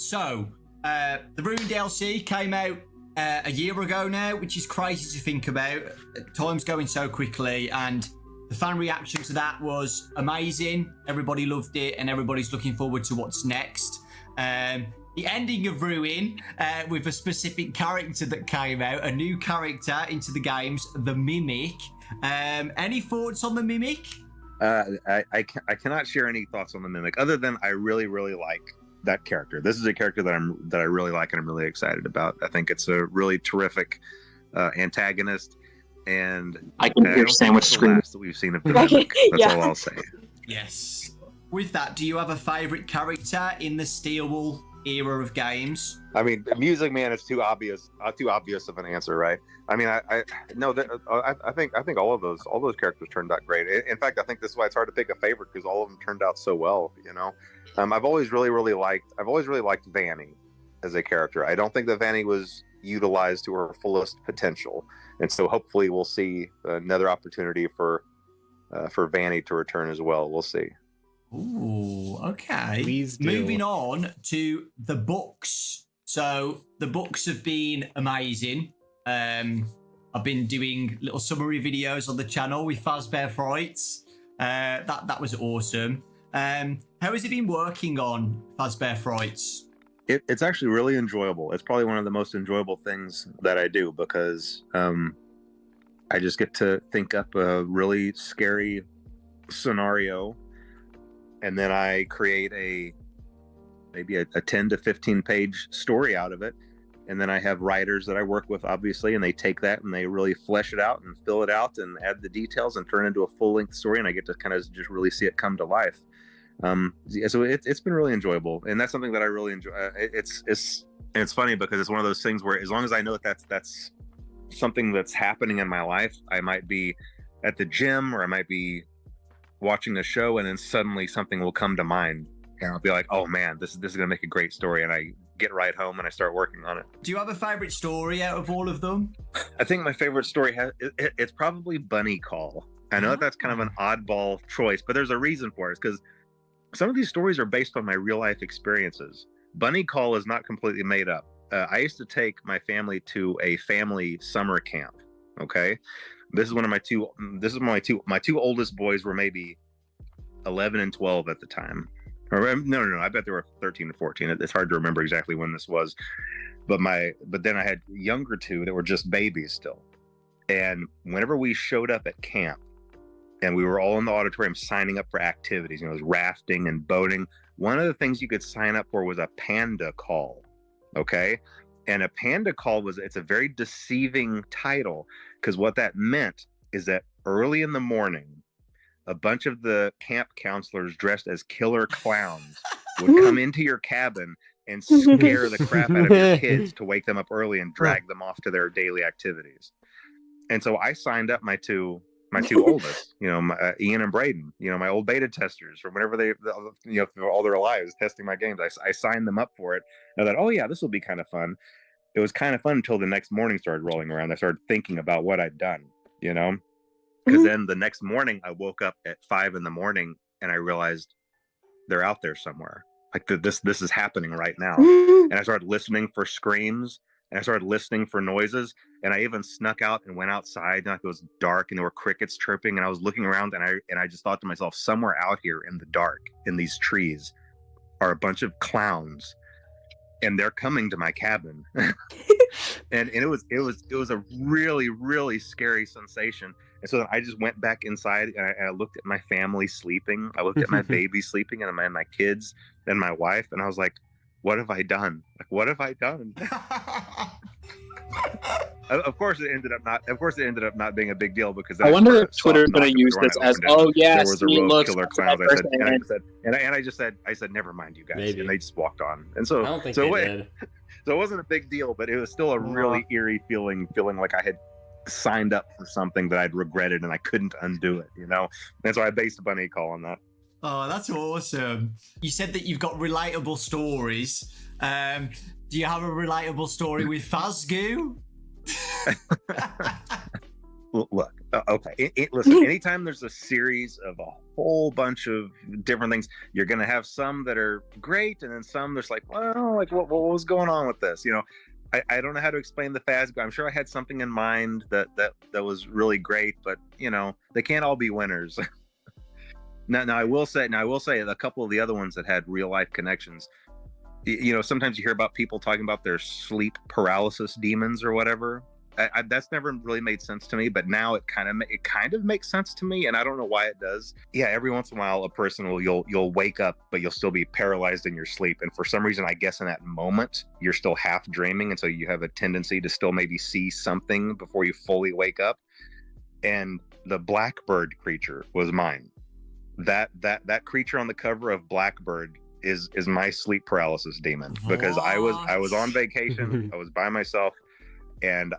So, the Ruin DLC came out a year ago now, which is crazy to think about. Time's going so quickly, and the fan reaction to that was amazing. Everybody loved it, and everybody's looking forward to what's next. The ending of Ruin, with a specific character that came out, a new character into the games, the Mimic. Any thoughts on the Mimic? I cannot share any thoughts on the Mimic, other than I really, really like that character. This is a character that I really like and I'm really excited about. I think it's a really terrific antagonist, and I can hear sandwich scream that we've seen of the Mimic. That's all I'll say. Yes. With that, do you have a favorite character in the Steelwool era of games? I mean, Music Man is too obvious of an answer, right? I mean, I think all those characters turned out great. In fact, I think this is why it's hard to pick a favorite, because all of them turned out so well. You know, I've always really liked Vanny as a character. I don't think that Vanny was utilized to her fullest potential, and so hopefully we'll see another opportunity for Vanny to return as well. We'll see. Ooh, okay. Please do. Moving on to the books. So the books have been amazing. I've been doing little summary videos on the channel with Fazbear Frights. That was awesome. How has it been working on Fazbear Frights? It's actually really enjoyable. It's probably one of the most enjoyable things that I do, because I just get to think up a really scary scenario, and then I create maybe a 10 to 15 page story out of it. And then I have writers that I work with, obviously, and they take that and they really flesh it out and fill it out and add the details and turn it into a full length story. And I get to kind of just really see it come to life. So it's been really enjoyable, and that's something that I really enjoy. It's funny because it's one of those things where, as long as I know that's something that's happening in my life, I might be at the gym or I might be watching a show, and then suddenly something will come to mind, and I'll be like, "Oh man, this is gonna make a great story," and I get right home and I start working on it. Do you have a favorite story out of all of them? I think my favorite story it's probably Bunny Call. I know that's kind of an oddball choice, but there's a reason for it. It's because some of these stories are based on my real life experiences. Two Call is not completely made up. I used to take my family to a family summer camp. Okay, this is my two oldest boys were maybe 11 and 12 at the time. Or no, I bet they were 13 and 14. It's hard to remember exactly when this was, but then I had younger two that were just babies still. And whenever we showed up at camp, and we were all in the auditorium signing up for activities, it was rafting and boating. One of the things you could sign up for was a panda call. Okay. And a panda call it's a very deceiving title, because what that meant is that early in the morning, a bunch of the camp counselors dressed as killer clowns would come into your cabin and scare the crap out of your kids to wake them up early and drag them off to their daily activities. And so I signed up my two oldest, Ian and Braden, my old beta testers from whenever they, through all their lives testing my games. I signed them up for it. And I thought, oh yeah, this will be kind of fun. It was kind of fun until the next morning started rolling around. I started thinking about what I'd done, because then the next morning I woke up at 5 a.m. and I realized they're out there somewhere. Like this is happening right now. And I started listening for screams, and I started listening for noises, and I even snuck out and went outside, and it was dark and there were crickets chirping, and I was looking around, and I just thought to myself, somewhere out here in the dark in these trees are a bunch of clowns, and they're coming to my cabin. and it was a really, really scary sensation. And so I just went back inside, and I looked at my family sleeping. I looked at my baby sleeping, and my kids and my wife, and I was like, what have I done? Like, what have I done? Of course, it ended up not being a big deal, because I wonder if Twitter is going to use this as, oh yeah, there was a rogue killer clown. I said, never mind, you guys, Maybe. And they just walked on. And so I don't think they did. So it wasn't a big deal, but it was still a really eerie feeling like I had signed up for something that I'd regretted and I couldn't undo it, And so I based a Bunny Call on that. Oh, that's awesome. You said that you've got relatable stories. Do you have a relatable story with Fazgoo? Look, Okay. Listen, anytime there's a series of a whole bunch of different things, you're going to have some that are great, and then some there's like, well, like what was going on with this? You know, I don't know how to explain the Faz. I'm sure I had something in mind that was really great, but you know, they can't all be winners. Now I will say a couple of the other ones that had real life connections. You know, sometimes you hear about people talking about their sleep paralysis demons or whatever. That's never really made sense to me, but now it kind of makes sense to me, and I don't know why it does. Yeah, every once in a while, a person you'll wake up, but you'll still be paralyzed in your sleep, and for some reason, I guess in that moment, you're still half dreaming, and so you have a tendency to still maybe see something before you fully wake up. And the Blackbird creature was mine. That creature on the cover of Blackbird is my sleep paralysis demon, because I was on vacation, I was by myself. And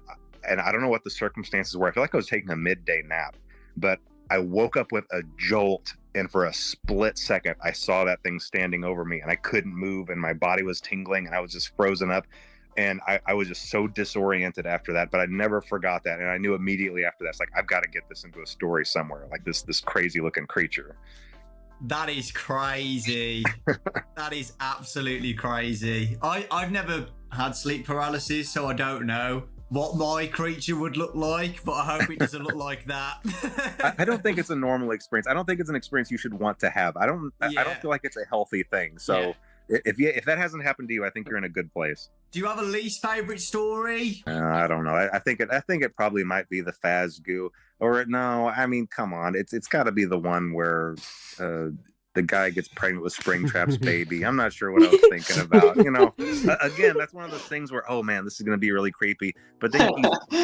I don't know what the circumstances were. I feel like I was taking a midday nap, but I woke up with a jolt, and for a split second, I saw that thing standing over me, and I couldn't move, and my body was tingling, and I was just frozen up, and I was just so disoriented after that. But I never forgot that, and I knew immediately after that, it's like, I've got to get this into a story somewhere, like this crazy looking creature. That is crazy. That is absolutely crazy. I've never had sleep paralysis, so I don't know what my creature would look like, but I hope it doesn't look like that. I don't think it's a normal experience. I don't think it's an experience you should want to have. I don't feel like it's a healthy thing. So if that hasn't happened to you, I think you're in a good place. Do you have a least favorite story? I don't know. I think it probably might be the Fazgoo, or no. I mean, come on. It's got to be the one where the guy gets pregnant with Springtrap's baby. I'm not sure what I was thinking about. You know, again, that's one of those things where, oh man, this is going to be really creepy. But then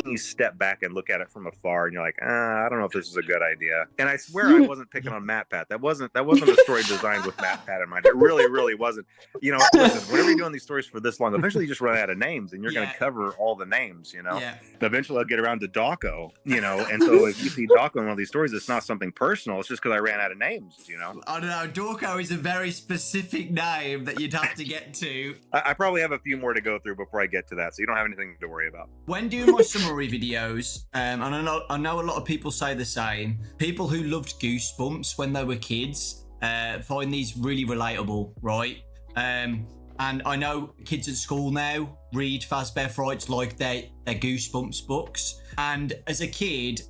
you step back and look at it from afar, and you're like, I don't know if this is a good idea. And I swear I wasn't picking on MatPat. That wasn't a story designed with MatPat in mind. It really wasn't. You know, listen, whenever you're doing these stories for this long, eventually you just run out of names, and you're going to cover all the names. You know, eventually I'll get around to Dawko. You know, and so if you see Dawko in one of these stories, it's not something personal. It's just because I ran out of names. You know, I don't know. Dawko is a very specific name that you'd have to get to. I probably have a few more to go through before I get to that, so you don't have anything to worry about. When doing my summary videos, and I know a lot of people say the same, people who loved Goosebumps when they were kids find these really relatable, right? And I know kids at school now read Fazbear Frights like they're Goosebumps books. And as a kid,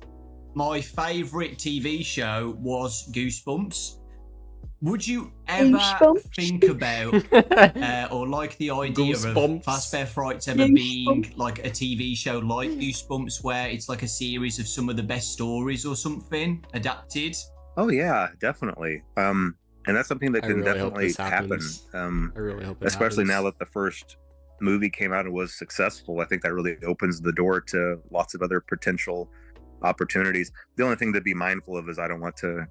my favourite TV show was Goosebumps. Would you ever think about or like the idea of Fazbear Frights ever being like a TV show like Goosebumps, where it's like a series of some of the best stories or something adapted? Oh yeah, definitely. And that's something that can definitely happen. I really hope it especially happens. now that the first movie came out and was successful. I think that really opens the door to lots of other potential opportunities. The only thing to be mindful of is I don't want to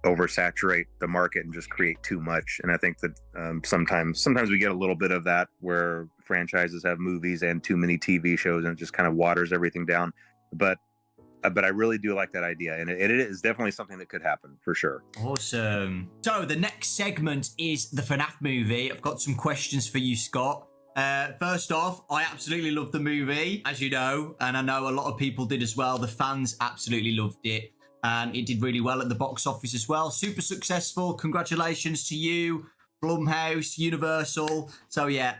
oversaturate the market and just create too much. And I think that sometimes we get a little bit of that, where franchises have movies and too many TV shows, and it just kind of waters everything down. But I really do like that idea, and it is definitely something that could happen for sure. Awesome. So the next segment is the FNAF movie. I've got some questions for you, Scott. First off, I absolutely loved the movie, as you know, and I know a lot of people did as well. The fans absolutely loved it, and it did really well at the box office as well. Super successful. Congratulations to you, Blumhouse, Universal. So yeah,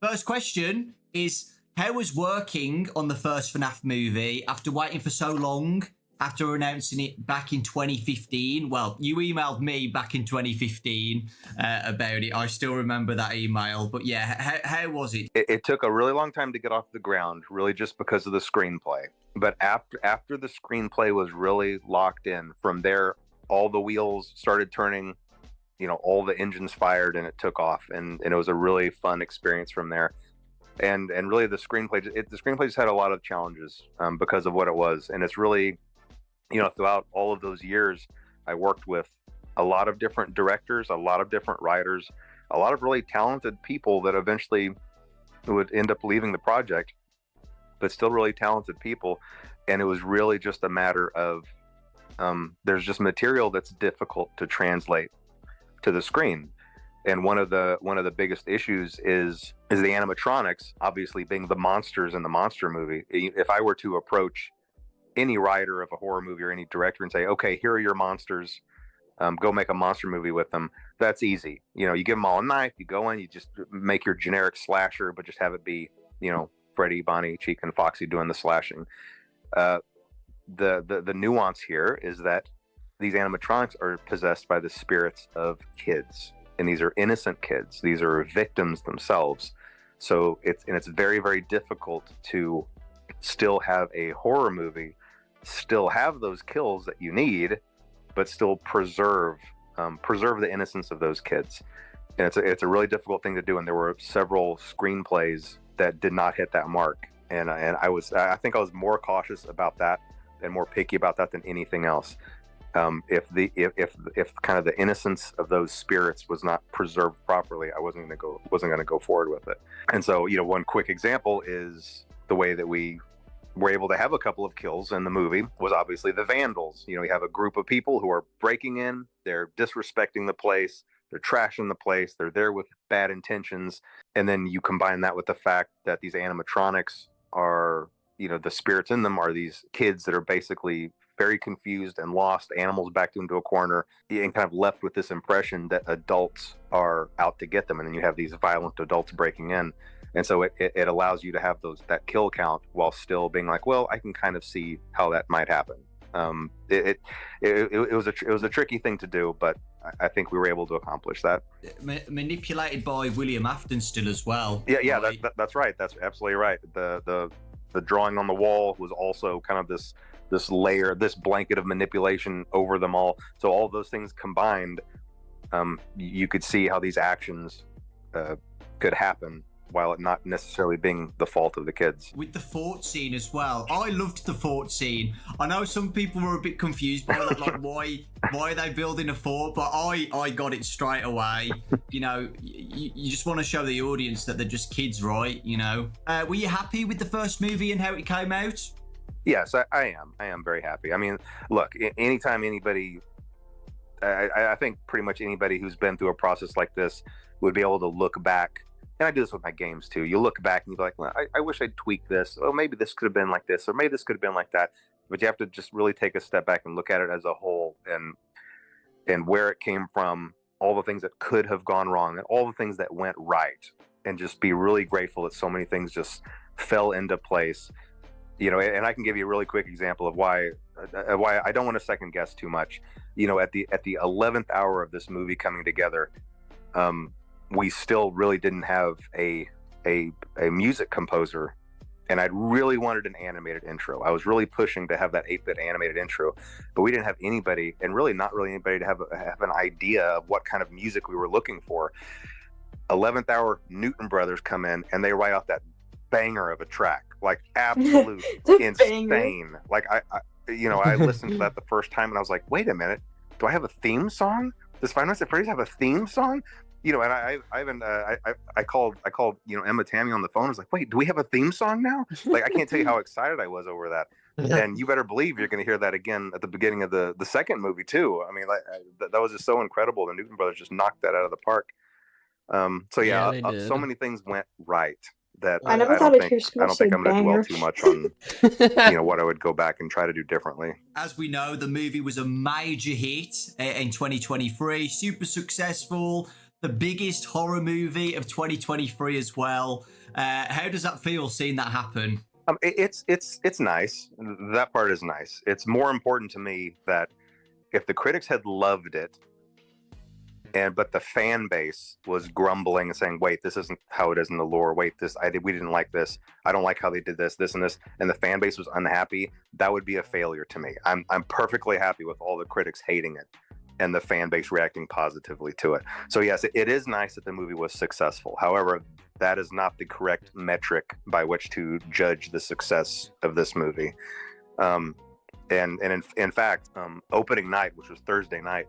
first question is, how was working on the first FNAF movie after waiting for so long, after announcing it back in 2015? Well, you emailed me back in 2015 about it. I still remember that email. But yeah, how was it? It took a really long time to get off the ground, really just because of the screenplay. But after the screenplay was really locked in, from there, all the wheels started turning, you know, all the engines fired, and it took off. And it was a really fun experience from there. And really the screenplay just had a lot of challenges because of what it was. And it's really, you know, throughout all of those years, I worked with a lot of different directors, a lot of different writers, a lot of really talented people that eventually would end up leaving the project, but still really talented people. And it was really just a matter of there's just material that's difficult to translate to the screen. And one of the biggest issues is the animatronics, obviously being the monsters in the monster movie. If I were to approach any writer of a horror movie or any director and say, okay, here are your monsters. Go make a monster movie with them. That's easy. You give them all a knife. You go in. You just make your generic slasher, but just have it be, Freddy, Bonnie, Chica, and Foxy doing the slashing. The nuance here is that these animatronics are possessed by the spirits of kids, and these are innocent kids. These are victims themselves. So it's very, very difficult to still have a horror movie, still have those kills that you need, but still preserve the innocence of those kids. And it's a really difficult thing to do. And there were several screenplays that did not hit that mark. And I think I was more cautious about that and more picky about that than anything else. If kind of the innocence of those spirits was not preserved properly, I wasn't going to go forward with it. And so, one quick example is the way that we were able to have a couple of kills in the movie was obviously the vandals. You have a group of people who are breaking in, they're disrespecting the place, they're trashing the place, they're there with bad intentions. And then you combine that with the fact that these animatronics are, the spirits in them are these kids that are basically very confused and lost, animals backed into a corner, and kind of left with this impression that adults are out to get them. And then you have these violent adults breaking in. And so it allows you to have that kill count while still being like, well, I can kind of see how that might happen. It was a tricky thing to do, but I think we were able to accomplish that. Manipulated by William Afton still as well. Yeah, that's right. That's absolutely right. The drawing on the wall was also kind of this layer, this blanket of manipulation over them all. So all those things combined, you could see how these actions could happen while it not necessarily being the fault of the kids. With the fort scene as well, I loved the fort scene. I know some people were a bit confused by that, like why are they building a fort? But I got it straight away. You just want to show the audience that they're just kids, right? Were you happy with the first movie and how it came out? Yes, I am. I am very happy. I mean, look, anytime anybody, I think pretty much anybody who's been through a process like this would be able to look back. And I do this with my games too. You look back and you're like, well, I wish I'd tweaked this. Oh, maybe this could have been like this, or maybe this could have been like that. But you have to just really take a step back and look at it as a whole, and where it came from, all the things that could have gone wrong, and all the things that went right, and just be really grateful that so many things just fell into place. And I can give you a really quick example of why I don't want to second guess too much. At the 11th hour of this movie coming together, we still really didn't have a music composer, and I really wanted an animated intro. I was really pushing to have that 8-bit animated intro, but we didn't have anybody, and really not really anybody, to have an idea of what kind of music we were looking for. 11th hour, Newton Brothers come in and they write out that banger of a track, like absolute insane. Banger. Like I listened to that the first time and I was like, wait a minute, do I have a theme song? Does Five Nights at Freddy's have a theme song? And I called Emma Tammy on the phone. I was like, wait, do we have a theme song now? Like, I can't tell you how excited I was over that. And you better believe you're going to hear that again at the beginning of the second movie too. I mean, that was just so incredible. The Newton Brothers just knocked that out of the park. So many things went right that I don't think I'm going to dwell too much on, what I would go back and try to do differently. As we know, the movie was a major hit in 2023, super successful. The biggest horror movie of 2023 as well. How does that feel, seeing that happen? It's nice. That part is nice. It's more important to me that if the critics had loved it, but the fan base was grumbling and saying, "Wait, this isn't how it is in the lore. Wait, we didn't like this. I don't like how they did this, and this," and the fan base was unhappy, that would be a failure to me. I'm perfectly happy with all the critics hating it and the fan base reacting positively to it. So yes, it is nice that the movie was successful. However, that is not the correct metric by which to judge the success of this movie. And in fact, opening night, which was Thursday night,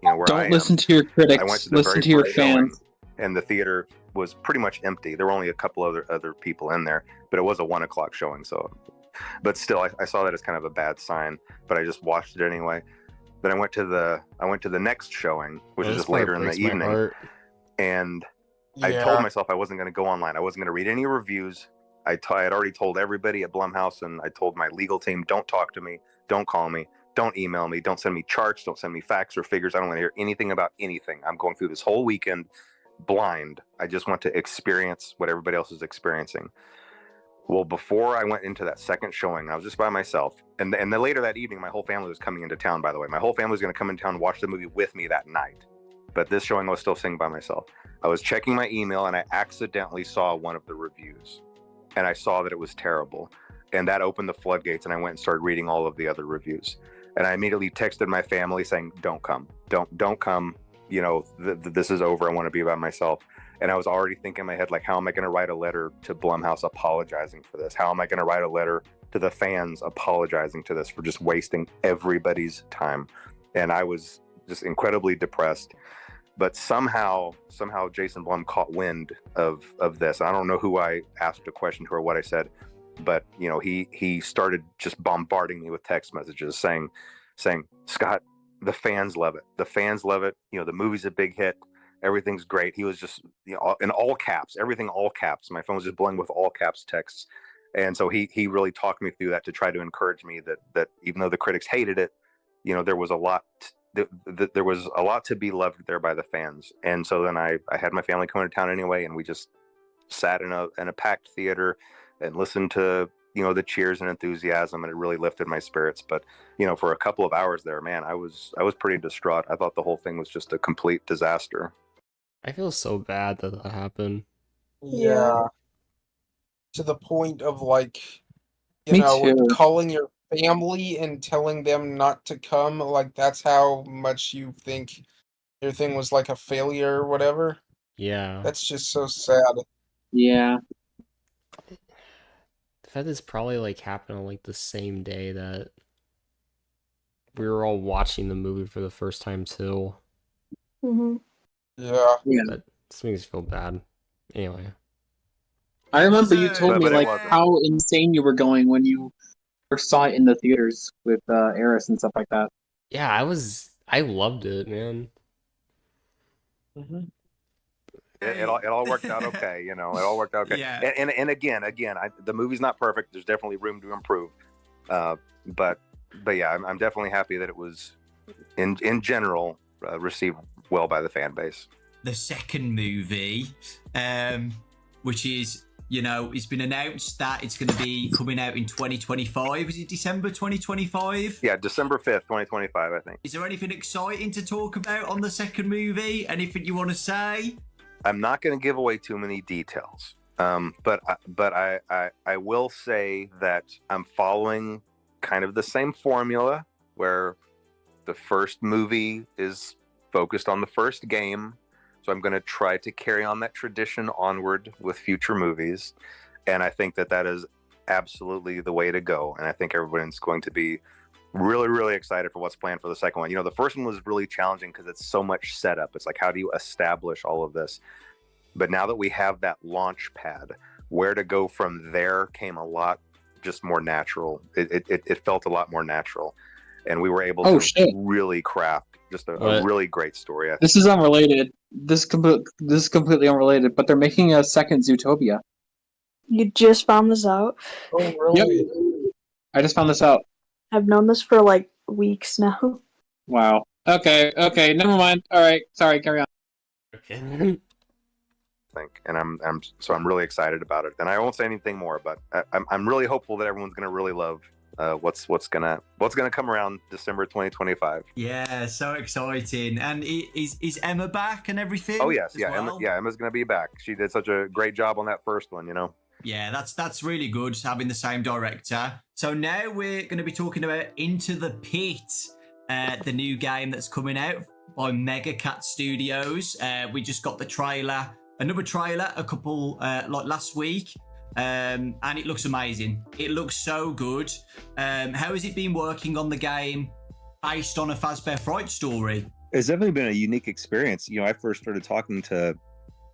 where don't listen to your critics. I went to listen to your fans. And the theater was pretty much empty. There were only a couple other people in there, but it was a 1:00 showing. So, but still, I saw that as kind of a bad sign. But I just watched it anyway. Then I went to the next showing, which is just later in the evening, and I told myself I wasn't going to go online. I wasn't going to read any reviews. I had already told everybody at Blumhouse, and I told my legal team, don't talk to me, don't call me, don't email me, don't send me charts, don't send me facts or figures. I don't want to hear anything about anything. I'm going through this whole weekend blind. I just want to experience what everybody else is experiencing. Well, before I went into that second showing, I was just by myself. And then later that evening, my whole family was coming into town, by the way. My whole family was going to come into town and watch the movie with me that night. But this showing, I was still sitting by myself. I was checking my email, and I accidentally saw one of the reviews. And I saw that it was terrible. And that opened the floodgates, and I went and started reading all of the other reviews. And I immediately texted my family saying, don't come. Don't come. You know, this is over. I want to be by myself. And I was already thinking in my head, like, how am I going to write a letter to Blumhouse apologizing for this? How am I going to write a letter to the fans apologizing to this for just wasting everybody's time? And I was just incredibly depressed. But somehow Jason Blum caught wind of this. I don't know who I asked a question to or what I said, but you know, he started just bombarding me with text messages saying, Scott, the fans love it. The fans love it. You know, the movie's a big hit. Everything's great. He was just, you know, in all caps, everything all caps. My phone was just blowing with all caps texts. And so he really talked me through that to try to encourage me that even though the critics hated it, you know, there was a lot to be loved there by the fans. And so then I had my family come into town anyway, and we just sat in a packed theater and listened to, you know, the cheers and enthusiasm, and it really lifted my spirits. But, you know, for a couple of hours there, man, I was pretty distraught. I thought the whole thing was just a complete disaster. I feel so bad that happened. Yeah. To the point of, like, you Me know, too. calling your family and telling them not to come, like, that's how much you think your thing was like a failure or whatever. Yeah. That's just so sad. Yeah. The fact this probably like happened on like the same day that we were all watching the movie for the first time too. Mm-hmm. Yeah. That just makes me feel bad. Anyway. I remember you told me But it like wasn't. how insane you were going when you first saw it in the theaters with Eris and stuff like that. Yeah, I loved it, man. Mm-hmm. It all worked out okay, you know. It all worked out okay. Yeah. And again, the movie's not perfect. There's definitely room to improve. But yeah, I'm definitely happy that it was in general received well by the fan base. The second movie, which is, you know, it's been announced that it's going to be coming out in 2025. Is it December 2025? Yeah, December 5th, 2025, I think. Is there anything exciting to talk about on the second movie? Anything you want to say? I'm not going to give away too many details, but I will say that I'm following kind of the same formula where the first movie is focused on the first game. So I'm going to try to carry on that tradition onward with future movies. And I think that is absolutely the way to go. And I think everyone's going to be really, really excited for what's planned for the second one. You know, the first one was really challenging because it's so much setup. It's like, how do you establish all of this? But now that we have that launch pad, where to go from there came a lot just more natural. It felt a lot more natural. And we were able to really craft just a really great story. This is unrelated. This is completely unrelated, but they're making a second Zootopia. You just found this out? Oh, really? Yep. I just found this out. I've known this for like weeks now. Wow. Okay, never mind. All right, sorry, carry on. Okay. And I'm really excited about it. And I won't say anything more, but I'm really hopeful that everyone's gonna really love what's gonna come around December 2025. Yeah, so exciting. And is Emma back and everything? Oh yes, as yeah, well? Emma's gonna be back. She did such a great job on that first one, you know. Yeah, that's really good having the same director. So now we're going to be talking about Into the Pit, the new game that's coming out by Mega Cat Studios. We just got another trailer a couple like last week, and it looks amazing. It looks so good. How has it been working on the game based on a Fazbear Fright story? It's definitely been a unique experience. You know, I first started talking to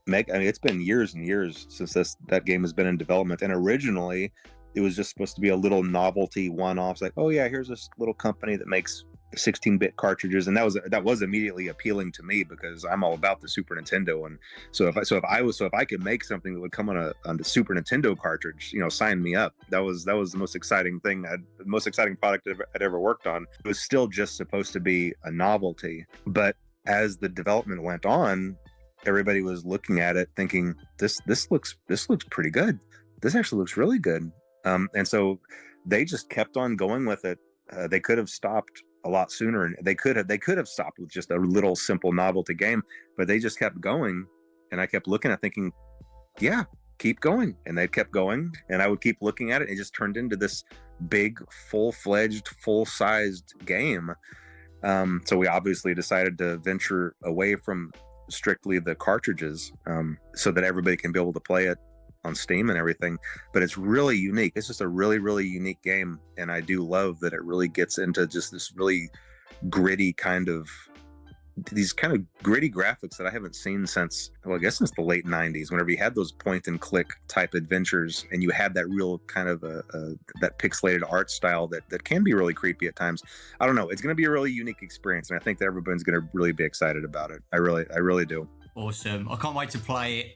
Meg. I mean, it's been years and years since that game has been in development. And originally, it was just supposed to be a little novelty one-off. It's like, oh yeah, here's this little company that makes 16-bit cartridges, and that was immediately appealing to me because I'm all about the Super Nintendo. And so if I could make something that would come on the Super Nintendo cartridge, sign me up. That was the most exciting thing, the most exciting product I'd ever worked on. It was still just supposed to be a novelty, but as the development went on, everybody was looking at it thinking, this looks pretty good. This actually looks really good. And so they just kept on going with it. They could have stopped a lot sooner, and they could have stopped with just a little simple novelty game, but they just kept going. And I kept looking at thinking, yeah, keep going. And they kept going, and I would keep looking at it. It just turned into this big, full-fledged, full-sized game. So we obviously decided to venture away from strictly the cartridges, so that everybody can be able to play it on Steam and everything. But it's really unique. It's just a really, really unique game, and I do love that it really gets into just this really gritty these kind of gritty graphics that I haven't seen since the late 90s, whenever you had those point and click type adventures and you had that real kind of that pixelated art style that can be really creepy at times. I don't know. It's going to be a really unique experience, and I think that everyone's going to really be excited about it. I really do. Awesome. I can't wait to play it.